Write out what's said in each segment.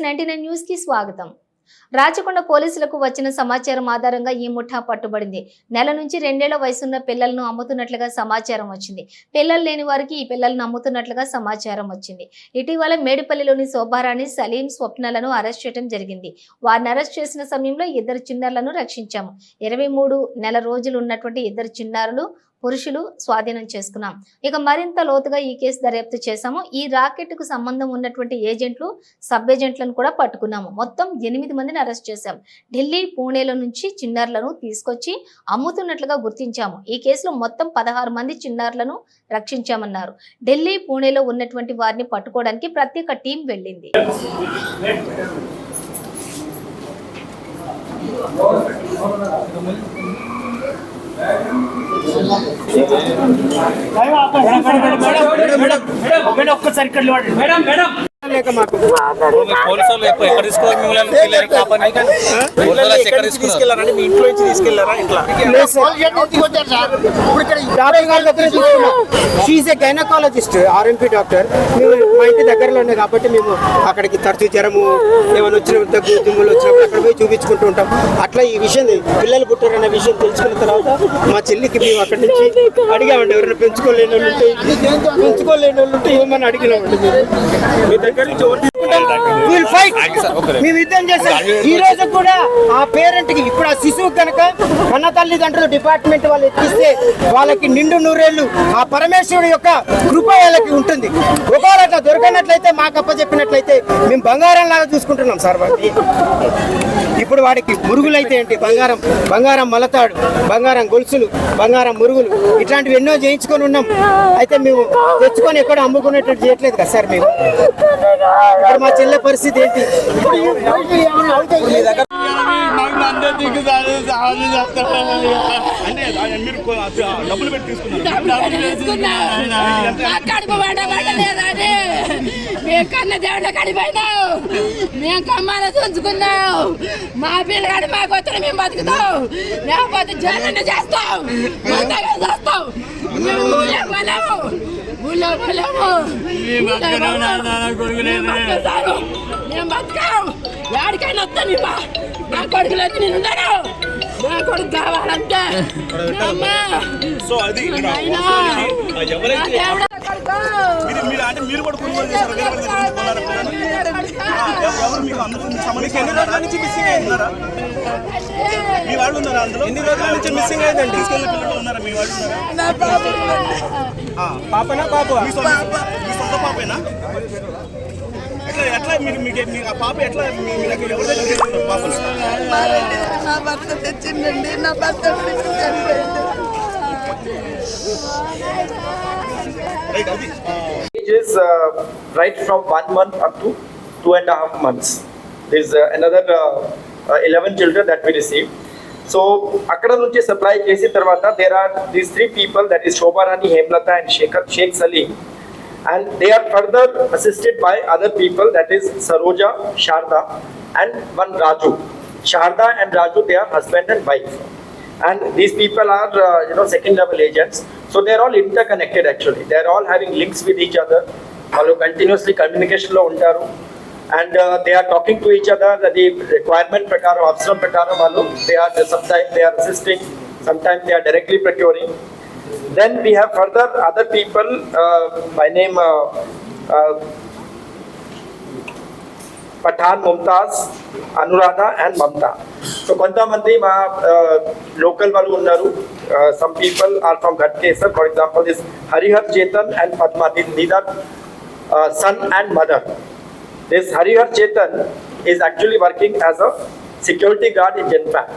99 news కి స్వాగతం. రాచకొండ పోలీసులకు వచ్చిన సమాచారం ఆధారంగా ఈ ముఠా పట్టుబడింది. నెల నుంచి 2 ఏళ్ల వయసున్న పిల్లలను అమ్ముతున్నట్లుగా సమాచారం వచ్చింది. పిల్లలు లేని వారికి ఈ పిల్లలను అమ్ముతున్నట్లుగా సమాచారం వచ్చింది. ఇటీవల మేడిపల్లిలోని శోభారాణి, సలీం, స్వప్నలను అరెస్ట్ చేయడం జరిగింది. వారిని అరెస్ట్ చేసిన సమయంలో 2 చిన్నారులను రక్షించాము. 23 నెల రోజులు ఉన్నటువంటి 2 చిన్నారులు పురుషులు స్వాధీనం చేసుకున్నాం. ఇక మరింత లోతుగా ఈ కేసు దర్యాప్తు చేశాము. ఈ రాకెట్ కు సంబంధం ఉన్నటువంటి ఏజెంట్లు, సబ్ ఏజెంట్లను కూడా పట్టుకున్నాము. మొత్తం 8 మందిని అరెస్ట్ చేశాం. ఢిల్లీ, పూణేల నుంచి చిన్నారులను తీసుకొచ్చి అమ్ముతున్నట్లుగా గుర్తించాము. ఈ కేసులో మొత్తం 16 మంది చిన్నారులను రక్షించామన్నారు. ఢిల్లీ, పూణేలో ఉన్నటువంటి వారిని పట్టుకోవడానికి ప్రత్యేక టీం వెళ్ళింది. Gynaecologist, RMP doctor. మా ఇంటి దగ్గరలో ఉన్నాయి కాబట్టి మేము అక్కడికి తరచూ జ్వరము ఏమైనా వచ్చినప్పుడు, దగ్గు దుమ్ములు వచ్చినప్పుడు అక్కడ పోయి చూపించుకుంటూ ఉంటాం. అట్లా ఈ విషయం పిల్లలు పుట్టారనే విషయం తెలుసుకున్న తర్వాత మా చెల్లికి మేము అక్కడి నుంచి అడిగామండి. ఎవరైనా పెంచుకోలేని వాళ్ళు ఉంటే ఏమని అడిగినామండి. మీ దగ్గర నుంచి మేము యుద్ధం చేసాం. ఈ రోజు కూడా ఆ పేరెంట్ కి, ఇప్పుడు ఆ శిశువు కనుక కన్న తల్లిదండ్రులు డిపార్ట్మెంట్ వాళ్ళు ఎక్కిస్తే వాళ్ళకి నిండు 100 ఏళ్ళు ఆ పరమేశ్వరుడు యొక్క కృప వాళ్ళకి ఉంటుంది. ఒకవేళ అట్లా దొరకనట్లయితే, మాకు అప్పచెప్పినట్లయితే మేము బంగారం లాగా చూసుకుంటున్నాం సార్. వాడికి ఇప్పుడు వాడికి మురుగులైతే ఏంటి, బంగారం మలతాడు, బంగారం గొలుసులు, బంగారం మురుగులు ఇట్లాంటివి ఎన్నో చేయించుకొని ఉన్నాం. అయితే మేము తెచ్చుకొని ఎక్కడ అమ్ముకునేటట్టు చేయట్లేదు కదా సార్. మేము ఇప్పుడు మా చెల్లె పరిస్థితి ఏంటి? కన్న దేవుళ్ళ కడిపోయినావు, మేము కమ్మాల చూసుకున్నాం. మా పిల్లగాడు మాకు వచ్చిన మేము బతుకుతాం, లేకపోతే జగన్ చేస్తాం, చేస్తాం. మేము బతుకాం, వాడికైనా వస్తాను. నా కొడుకులు వచ్చి నేను ఉన్నాను, నా కొడుకు కావాలంటే ఎన్ని రోజుల నుంచి మిస్సింగ్ అయిందండి? పాపనా? పాపేనా? ఎట్లా మీరు ఆ పాప ఎట్లా నా భర్త తెచ్చిండండి. నా భర్త చనిపోయింది. Age is right from 1 month up to 2.5 months. There is another 11 children that we received. So akkada nunchi supply chesi tarvata there are these 3 people, that is Shobharani, Hemlata and Sheikh Salim, and they are further assisted by other people, that is Saroja, Sharda and one Raju. Sharda and Raju, they are husband and wife, and these people are second level agents. So they are all interconnected actually. They are all having links with each other. All continuously communication lo untaru, and they are talking to each other. The requirement prakaram, avsaram prakaram vallu sometimes they are assisting, sometimes they are directly procuring. Then we have further other people by name Pathan, Mumtaz, Anuradha and Mamta. So kontamandi ma local vallu unnaru. Some people are from Ghatkesar. For example, this Harihar, Chetan and Padma. These are son and mother. This Harihar Chetan is actually working as a security guard in Genpact,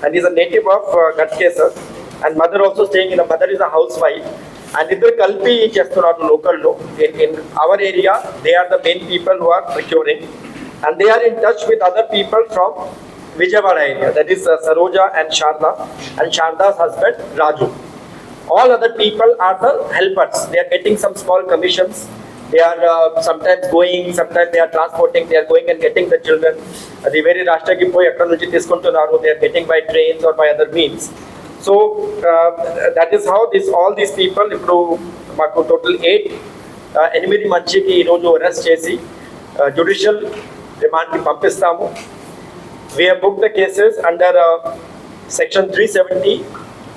and he is a native of Ghatkesar. And mother also staying in a, mother is a housewife. And idhar kalpi chestunnaru local lo. In our area, they are the main people who are procuring, and they are in touch with other people from Vijayawada area, that is Saroja and Sharda, and Sharda's husband Raju. All other people are the helpers. They are getting some small commissions. They are sometimes going, sometimes they are transporting. They are going and getting the children. The very Rashtraki poi akkada nunchi తీసుకుంటున్నారు. They are getting by trains or by other means. So that is how all these people, ఇప్పుడు మాకు total 8 మందికి ఈరోజు arrest చేసి judicial రిమాండ్కి పంపిస్తాము. We have booked the cases under section 370,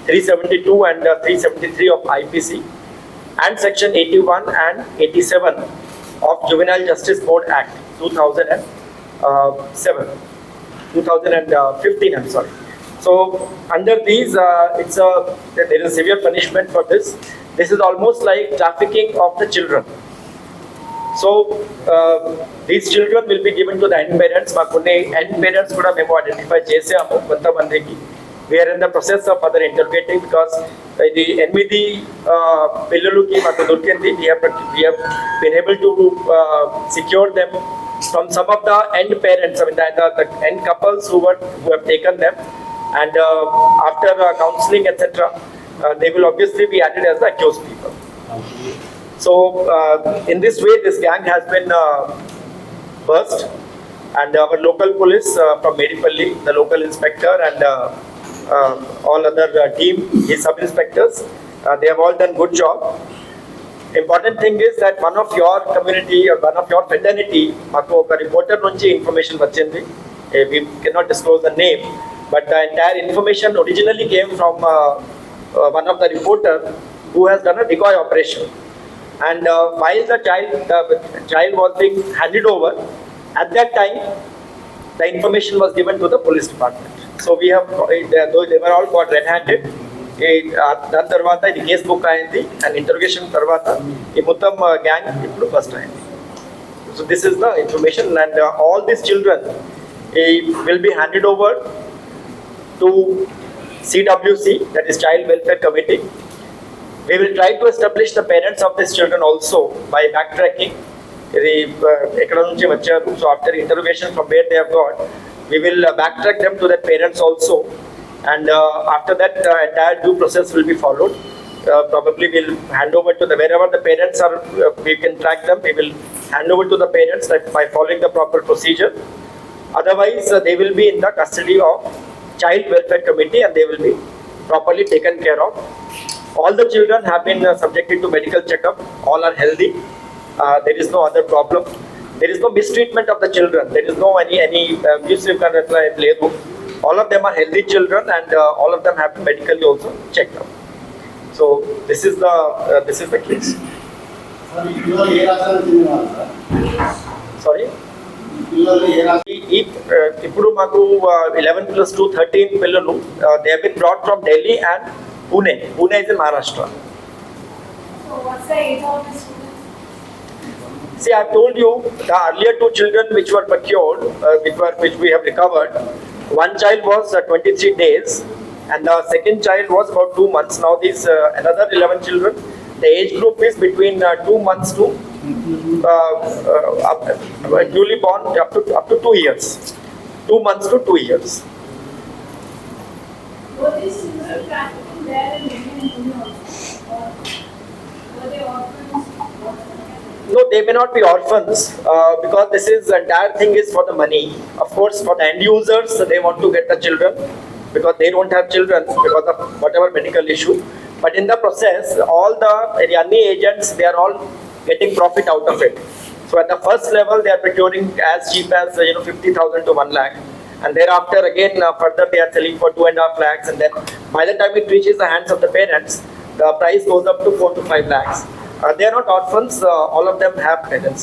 372 and 373 of IPC and section 81 and 87 of Juvenile Justice Code Act 2015, I'm sorry. So under these, there is severe punishment for this. This is almost like trafficking of the children. So these children will be given to the end parents. Makunne end parents kuda memo identify chesamu kontamandiki. We are in the process of further interrogating because the enmidi pillaluki maku dorkindi. We have been able to secure them from some of the end parents. I mean the end couples who have taken them, and after counseling etc. They will obviously be added as the accused people. So in this way, this gang has been burst, and our local police from Medipalli, the local inspector and all other team, his sub-inspectors, they have all done good job. Important thing is that one of your community or one of your fraternity, maku oka reporter nunchi information vachindi. We cannot disclose the name, but the entire information originally came from one of the reporter who has done a decoy operation. And while the child was being handed over, at that time, the information was given to the police department. So we have, they were all caught red-handed. దాని తర్వాత ఇది case book అయింది and ఇంటర్రోగేషన్ తర్వాత ఈ మొత్తం gang ఇప్పుడు bust అయింది. So this is the information and all these children will be handed over to CWC, that is Child Welfare Committee. We will try to establish the parents of these children also by backtracking. So after interrogation from where they have got, we will backtrack them to their parents also, and after that entire due process will be followed. Probably we'll hand over to wherever the parents are, we can track them, we will hand over to the parents by following the proper procedure. Otherwise they will be in the custody of Child Welfare Committee and they will be properly taken care of. All the children have been subjected to medical checkup. All are healthy. There is no other problem. There is no mistreatment of the children. There is no any abusive kind of play. All of them are healthy children, and all of them have been medically also checked up. So this is the case. Sorry. ఇప్పుడు మాకు 11+2 13 పిల్లలు they have been brought from Delhi and Pune. Pune is in Maharashtra. So what's the age of the students? See, I have told you the earlier two children which were procured, which we have recovered. One child was 23 days, and the second child was about 2 months. Now these another 11 children. The age group is between 2 months to newly born up to 2 years. 2 months to 2 years. Were these children practicing there and living in Pune also? Or were they orphans? No, they may not be orphans because this entire thing is for the money. Of course, for the end users, they want to get the children because they don't have children because of whatever medical issue. But in the process, all the Ariani agents, they are all getting profit out of it. So at the first level, they are procuring as cheap as 50,000 to 1 lakh. And thereafter again further they are selling for 2.5 lakhs, and then by the time it reaches the hands of the parents, the price goes up to 4 to 5 lakhs. They are not orphans, all of them have parents.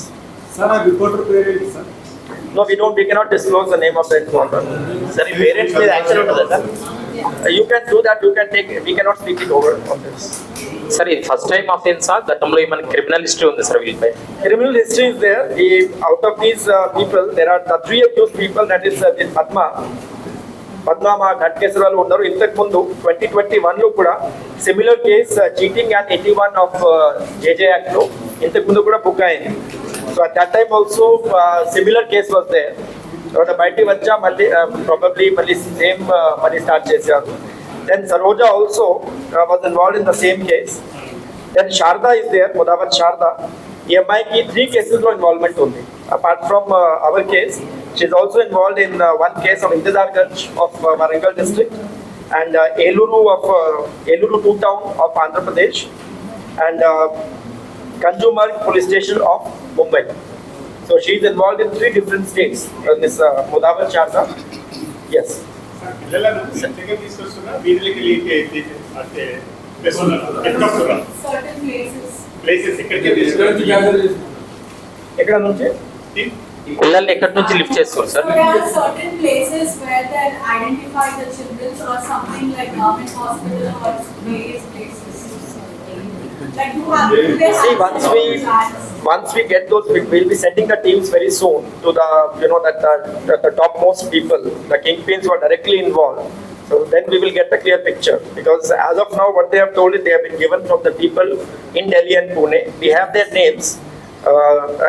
Sir, I reported parents, sir. No, we cannot disclose the name of the informer. Sir, parents may action on that. You can do that, we cannot speak it over on this. Sir, ఇది first time offence గతంలో ఏమైనా criminal history ఉంది sir వీళ్ళపై? Criminal history is there. Out of these people, there are the 3 accused people, that is Padma మా ఘట్ case వాళ్ళు ఉన్నారు. ఇంతకు ముందు 2021 లో కూడా similar case cheating and 81 of JJ act లో ఇంతకు ముందు కూడా బుక్ అయింది. So at that time also similar case was there. తర్వాత బయటికి వచ్చా మళ్ళీ ప్రాబబ్లీ మళ్ళీ సేమ్ మళ్ళీ స్టార్ట్ చేశారు. Then Saroja also was involved in the same case. Then Sharda is there, Mudawat Sharda. EMI ki 3 cases lo involvement undi. Apart from our case, she is also involved in one case of Intizarganj of Warangal district, and Eluru 2 town of Andhra Pradesh, and Kanjumarg police station of Mumbai. So she's involved in 3 different states. This Mudavar Sharda. Yes. పిల్లలను సెంటర్గా తీసుకొస్తున్నా వీధులకి అంటే certain places. Places ఎక్కడికి తీసుకొస్తున్నారు ఎక్కడ నుంచి? పిల్లల్ని ఎక్కడి నుంచి lift చేస్తారు sir? So there are certain places where they identify the children or something like government hospital or various places. Like you have they See, have once we get those, we'll be sending the teams very soon to the, the topmost people, the kingpins who are directly involved. So then we will get a clear picture. Because as of now, what they have told is they have been given from the people in Delhi and Pune. We have their names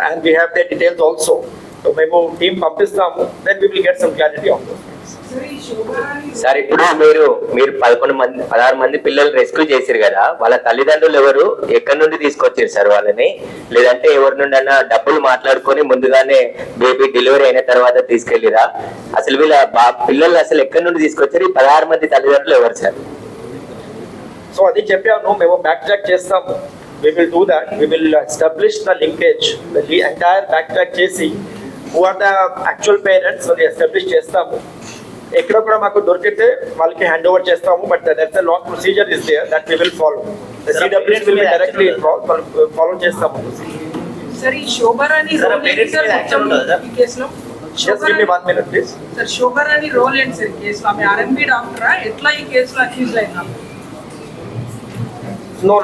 and we have their details also. So maybe team పంపిస్తాము, then we will get some clarity on those things. Sir ఇప్పుడు మీరు 16 మంది పిల్లలు rescue చేశారు కదా, వాళ్ళ తల్లిదండ్రులు ఎవరు, ఎక్కడి నుండి తీసుకొచ్చారు సార్ వాళ్ళని? లేదంటే ఎవరి నుండి అన్నా డబ్బులు మాట్లాడుకొని ముందుగానే బేబీ డెలివరీ అయిన తర్వాత తీసుకెళ్ళిరా? అసలు వీళ్ళ పిల్లలు అసలు ఎక్కడి నుండి తీసుకొచ్చారు? ఈ 16 మంది తల్లిదండ్రులు ఎవరు సార్? సో అది చెప్పాను, మేము బ్యాక్ ట్రాక్ చేస్తాము. We will do that. We will establish the linkage, the entire backtrack chesi. Who are the actual parents? So establish chestamu. ఎక్కడ కూడా మాకు దొరికితే వాళ్ళకి హ్యాండ్ ఓవర్ చేస్తాము. But that's a long procedure is there that we will follow. The CWS will be directly involved. Follow చేస్తాము. Sir, ఈ Shobharani role ఏంటి sir ఈ కేసులో? Just give me 1 minute please. Sir Shobharani role ఏంటి సార్ ఈ కేసులో? ఆమె ఆర్ఎంపీ డాక్టరా? ఎట్లా ఈ కేసులో అక్యూజ్ అయినా? No.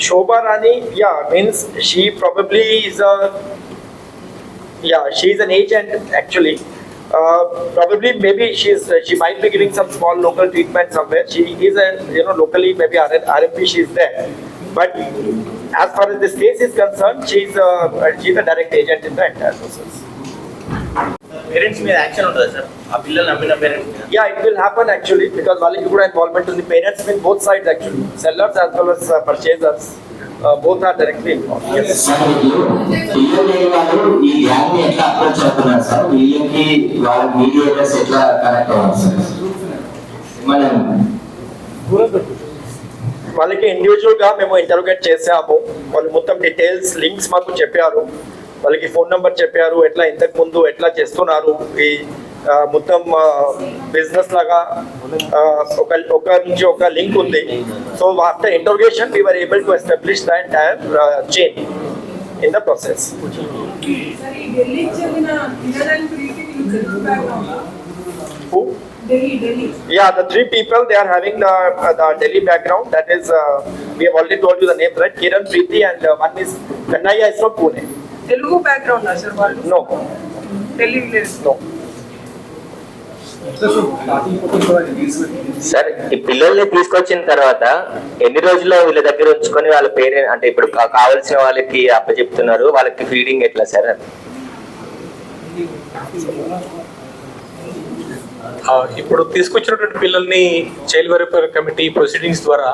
Shobha Rani, yeah, means she probably is she is an agent actually. Probably maybe she might be giving some small local treatment somewhere. She is locally maybe RMP she is there. But as far as this case is concerned, she's a direct agent in the entire process. Parents మీద action ఉంటుందా sir? ఆ పిల్లలు నమ్మిన parents? Yeah, it will happen actually because వాళ్ళకి కూడా involvement ఉంది. Parents with both sides actually, sellers as well as purchasers, both are directly involved. Yes. ఈ gang ఎట్లా అప్రోచ్ అవుతున్నారు సార్? వీళ్ళకి వాళ్ళ మీడియేటర్స్ ఎట్లా కనెక్ట్ అవ్వాలి సార్? మనం వాళ్ళకి ఇండివిజువల్ గా మేము ఇంటర్వ్యూట్ చేసాము. వాళ్ళు మొత్తం డీటెయిల్స్ లింక్స్ మాకు చెప్పారు. వాళ్ళకి ఫోన్ నెంబర్ చెప్పారు, ఎట్లా ఇంతకు ముందు ఎట్లా చేస్తున్నారు ఈ మొత్తం బిజినెస్ లాగా ఒక నుంచి ఒక లింక్ ఉంది. So after intuition we were able to establish the entire chain in the process. Sir ఈ ఢిల్లీకి చెందిన పిల్లలని Preeti Telugu background? Who? Delhi Yeah, the 3 people they are having the Delhi background. That is we have already told you the name, right? Kiran, Preeti and one is Kanaya is from Pune. Telugu background sir వాళ్ళు? No. Delhi village? No. Sir ఈ పిల్లల్ని తీసుకొచ్చిన తర్వాత ఎన్ని రోజుల్లో వీళ్ళ దగ్గర ఉంచుకొని వాళ్ళ పేరెంట్ అంటే ఇప్పుడు కావాల్సిన వాళ్ళకి అప్పచెప్తున్నారు? వాళ్ళకి ఫీడింగ్ ఎట్లా సార్? ఇప్పుడు తీసుకొచ్చినటువంటి పిల్లల్ని చైల్డ్ వెల్ఫేర్ కమిటీ ప్రొసీడింగ్స్ ద్వారా